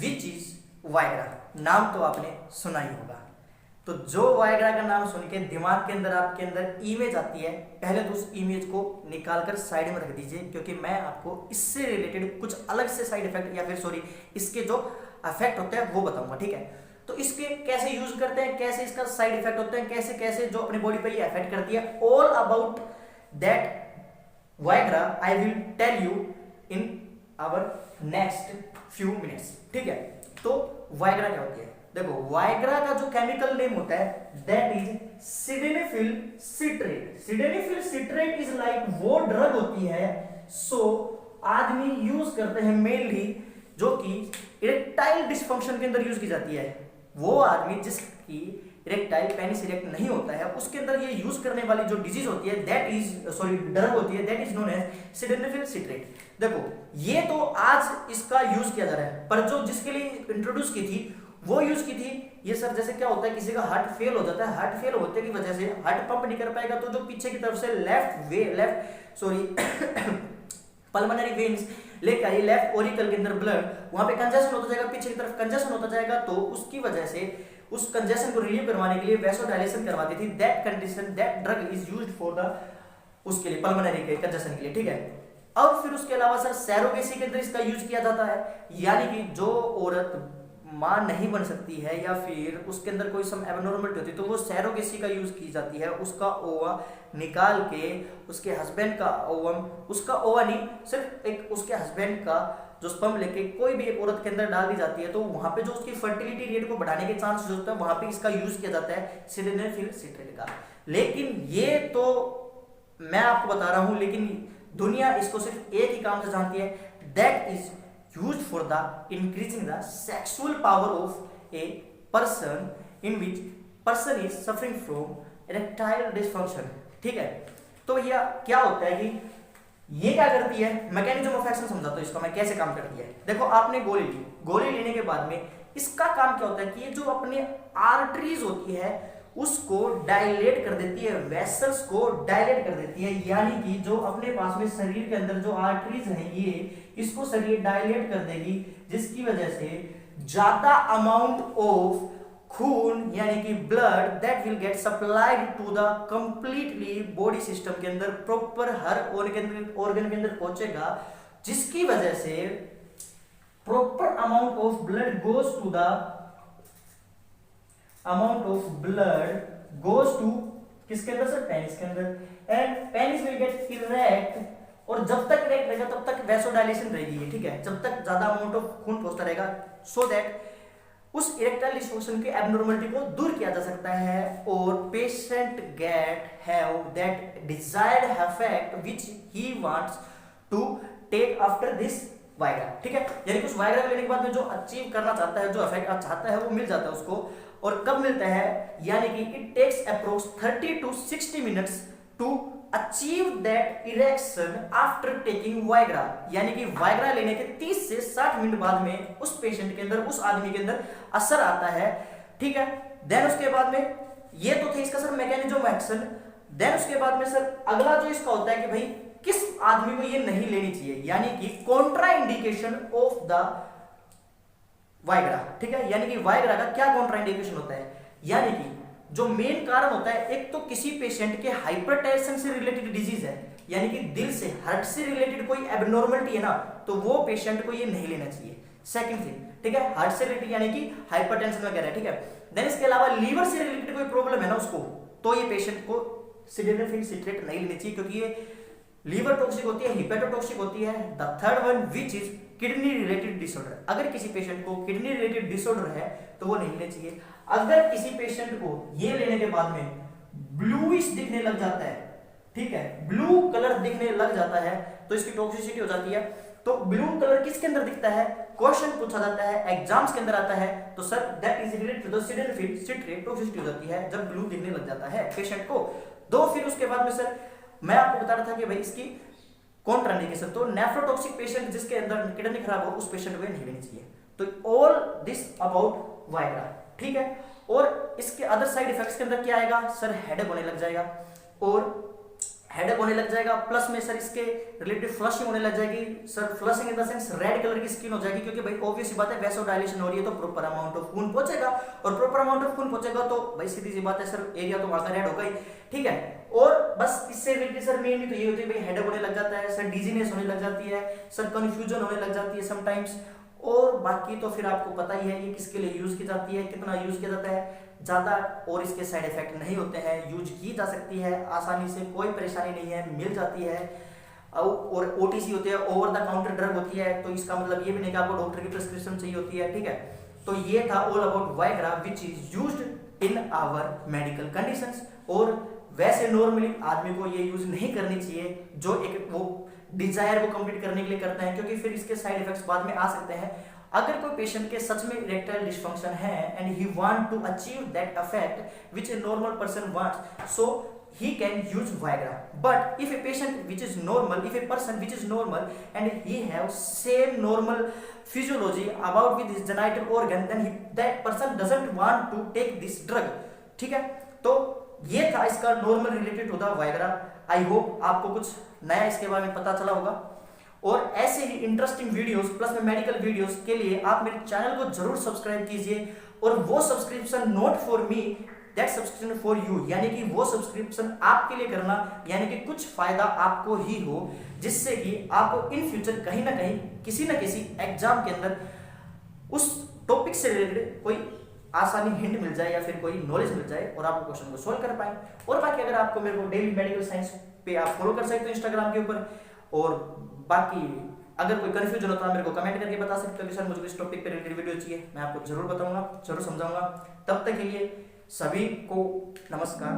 Which is Viagra. नाम तो आपने सुना ही होगा। तो जो वायग्रा का नाम सुन के दिमाग के अंदर आपके अंदर इमेज आती है, पहले तो उस इमेज को निकालकर साइड में रख दीजिए, क्योंकि मैं आपको इससे रिलेटेड कुछ अलग से साइड इफेक्ट या फिर सॉरी इसके जो इफेक्ट होते हैं वो बताऊंगा, ठीक है। तो इसके कैसे यूज करते हैं, कैसे इसका साइड इफेक्ट होते हैं, कैसे कैसे जो अपनी बॉडी पे ये इफेक्ट करती है, all about that Viagra I will tell you in our next few minutes, ठीक है। तो वायग्रा क्या होती है, देखो वायग्रा का जो केमिकल नेम होता है that is sildenafil citrate. Sildenafil citrate is like वो ड्रग होती है सो आदमी यूज करते हैं मेनली, जो कि इरेक्टाइल डिसफंक्शन के अंदर यूज की जाती है। वो आदमी जिसकी इरेक्टाइल पेनिस इरेक्ट नहीं होता है उसके अंदर ये यूज करने वाली जो डिजीज होती है दैट इज सॉरी ड्रग होती है that is known as sildenafil citrate. देखो ये तो आज इसका यूज किया जा रहा है, पर जो जिसके लिए इंट्रोड्यूस की थी वो यूज की थी ये सर, जैसे क्या होता है किसी का हार्ट फेल हो जाता है, हार्ट फेल होने की वजह से हार्ट पंप नहीं कर पाएगा, तो जो पीछे की तरफ से लेफ्ट पल्मोनरी वेन्स लेकर आइए लेफ्ट ओरिकल के अंदर ब्लड, वहां पे कंजेशन होता जाएगा, पीछे की तरफ कंजेशन होता जाएगा, तो उसकी वजह से उस कंजेशन को रिलीव करवाने के लिए वैसोडाइलेशन करवाती थी। That condition that drug is used for the उसके लिए पल्मोनरी के कंजेशन के लिए, ठीक है। अब फिर उसके अलावा सर सैरोगेसी के अंदर इसका यूज किया जाता है, यानी कि जो औरत मां नहीं बन सकती है या फिर उसके अंदर कोई सम एबनॉर्मलिटी होती है तो वो सैरोगेसी का यूज की जाती है। उसका ओवा निकाल के उसके हस्बैंड का ओवम, उसका ओवा नहीं सिर्फ एक उसके हस्बैंड का जो स्पर्म लेके कोई भी एक औरत के अंदर डाल दी जाती है, तो वहां पे जो उसकी फर्टिलिटी रेट को बढ़ाने के चांसेस होते हैं, वहां पे इसका यूज किया जाता है सिडेनेफिल सिट्रेट का। लेकिन ये तो मैं आपको बता रहा हूं, लेकिन दुनिया इसको सिर्फ एक ही काम से जानती है, that is used for the increasing the sexual power of a person in which person is suffering from erectile dysfunction, ठीक है। तो यह क्या होता है कि ये क्या करती है, मैकेनिज्म ऑफ एक्शन समझाता हूं इसका मैं कैसे काम करती है। देखो आपने गोली ली, गोली लेने के बाद में इसका काम क्या होता है कि ये जो अपने आर्टरीज होती है उसको डायलेट कर देती है, वेसल्स को डायलेट कर देती है, यानी कि जो अपने पास में शरीर के अंदर जो आर्टरीज हैं ये इसको शरीर डायलेट कर देगी, जिसकी वजह से ज्यादा अमाउंट ऑफ खून यानी कि blood that will get supplied to the completely body system के अंदर, प्रॉपर हर ऑर्गन के अंदर पहुंचेगा, जिसकी वजह से proper amount of blood goes to the amount of blood goes to किसके अंदर सर, पेनिस के अंदर, and penis will get erect, और जब तक इरेक्ट रहेगा तब तक वैसोडाइलेशन रहेगी, ठीक है, जब तक ज्यादा अमाउंट ऑफ खून पहुंचता रहेगा, सो दैट उस इरेक्टाइल डिसफंक्शन की एब्नॉर्मलिटी को दूर किया जा सकता है और patient get have that desired effect which he wants to take after this Viagra, ठीक है। यानी कि उस वायग्रा लेने के बाद में जो अचीव करना चाहता है, जो इफेक्ट चाहता है वो मिल जाता है उसको। और कब मिलता है, यानी कि it takes approx 30 to 60 minutes to achieve that erection after taking Viagra, यानी कि वायग्रा लेने के 30 से 60 मिनट बाद में उस पेशेंट के अंदर, उस आदमी के अंदर असर आता है, ठीक है। देन उसके बाद में ये तो थे इसका sir mechanism of action. Then उसके बाद में सर अगला जो इसका होता है कि भाई किस आदमी को ये नहीं लेनी चाहिए, यानी कि Contra indication of the Viagra, ठीक है। यानी कि वायग्रा का क्या कॉन्ट्रा इंडिकेशन होता है, यानी कि जो मेन कारण होता है, एक तो किसी पेशेंट के हाइपरटेंशन से रिलेटेड डिजीज है, यानी कि दिल से हार्ट से रिलेटेड कोई एबनॉर्मलिटी है ना, तो वो पेशेंट को ये नहीं लेना चाहिए। सेकंड थिंग, ठीक है, हार्ट से रिलेटेड यानी कि हाइपरटेंशन वगैरह, ठीक है। देन इसके अलावा लीवर से रिलेटेड कोई प्रॉब्लम है ना उसको, तो ये पेशेंट को सिडेनेफिल सिट्रेट नहीं लेनी चाहिए, क्योंकि ये लीवर टॉक्सिक होती है, हिपेटोटॉक्सिक होती है। The third one which is kidney related disorder, अगर किसी पेशेंट को किडनी रिलेटेड डिसऑर्डर है तो वो नहीं लेना चाहिए। अगर किसी पेशेंट को ये लेने के बाद में ब्लूइश दिखने लग जाता है, ठीक है, ब्लू कलर दिखने लग जाता है, तो इसकी टॉक्सिसिटी हो जाती है। तो ब्लू कलर किसके अंदर दिखता है, क्वेश्चन पूछा जाता है, एग्जाम्स के अंदर आता है, तो sir that is related to the sildenafil citrate toxicity हो जाती है जब ब्लू दिखने लग जाता है पेशेंट को। दो फिर उसके बाद में सर मैं आपको बता रहा था कि भाई इसकी कॉन्ट्रा इंडिकेशन, तो नेफ्रोटॉक्सिक पेशेंट जिसके अंदर किडनी खराब हो उस पेशेंट को नहीं लेनी चाहिए। तो ऑल दिस अबाउट वायग्रा, ठीक है। और इसके अदर साइड इफेक्ट्स के अंदर क्या आएगा सर, हेडेक होने लग जाएगा, और हेडेक होने लग जाएगा, प्लस में सर इसके रिलेटेड फ्लशिंग होने लग जाएगी। Sir flushing in the sense red colour की स्किन हो जाएगी, क्योंकि भाई ऑब्वियस सी बात है वैसोडाइलेशन हो रही है तो प्रॉपर अमाउंट ऑफ खून पहुंचेगा, और प्रॉपर अमाउंट ऑफ खून पहुंचेगा तो भाई सीधी सी बात है सर एरिया तो वहां का रेड होगा ही, ठीक है। और बस इससे रिलेटेड सर मेनली तो ये होती है भाई हेडेक होने लग जाता है, सर डिजीनेस होने लग जाती है, सर कंफ्यूजन होने लग जाती है समटाइम्स। और बाकी तो फिर आपको पता ही है ये किसके लिए यूज की जाती है, कितना यूज किया जाता है, ज़्यादा और इसके साइड इफेक्ट नहीं होते हैं, यूज की जा सकती है आसानी से, कोई परेशानी नहीं है, मिल जाती है। और ओटीसी होती है, ओवर द काउंटर ड्रग होती है, तो इसका मतलब ये भी नहीं कि आपको डॉक्टर की प्रिस्क्रिप्शन चाहिए होती है, ठीक है। तो ये था all about Viagra which is used in our medical conditions. और वैसे नॉर्मली आदमी को ये यूज नहीं करनी चाहिए, जो एक वो डिजायर को कंप्लीट करने के लिए करते हैं, क्योंकि फिर इसके साइड इफेक्ट्स बाद में आ सकते हैं। अगर कोई पेशेंट के सच में इरेक्टाइल डिसफंक्शन है and he want to achieve that effect which a normal person wants, so he can use Viagra. But if a patient which is normal, if a person which is normal and he have same normal physiology about with his genital organ, then that person doesn't want to take this drug, ठीक है। तो ये था इसका normal related होता Viagra. I hope आपको कुछ नया इसके बारे में पता चला होगा। और ऐसे ही इंटरेस्टिंग वीडियोस प्लस में मेडिकल वीडियोस के लिए आप मेरे चैनल को जरूर सब्सक्राइब कीजिए, और वो subscription not for me that subscription for you, यानी कि वो सब्सक्रिप्शन आपके लिए करना, यानी कि कुछ फायदा आपको ही हो, जिससे कि आपको इन फ्यूचर कहीं ना कहीं किसी ना किसी एग्जाम के अंदर उस टॉपिक से रिलेटेड कोई आसानी हिंट मिल जाए या फिर कोई नॉलेज मिल जाए और आप क्वेश्चन को सोल्व कर पाए। और बाकी अगर आपको मेरे को डेली मेडिकल साइंस पे आप फॉलो कर सकते हो इंस्टाग्राम के ऊपर, और बाकी अगर कोई कंफ्यूजन होता है मेरे को कमेंट करके बता सकते हो कि सर मुझे इस टॉपिक पे रिलेटेड वीडियो चाहिए, मैं आपको जरूर बताऊंगा, जरूर समझाऊंगा। तब तक के लिए सभी को नमस्कार।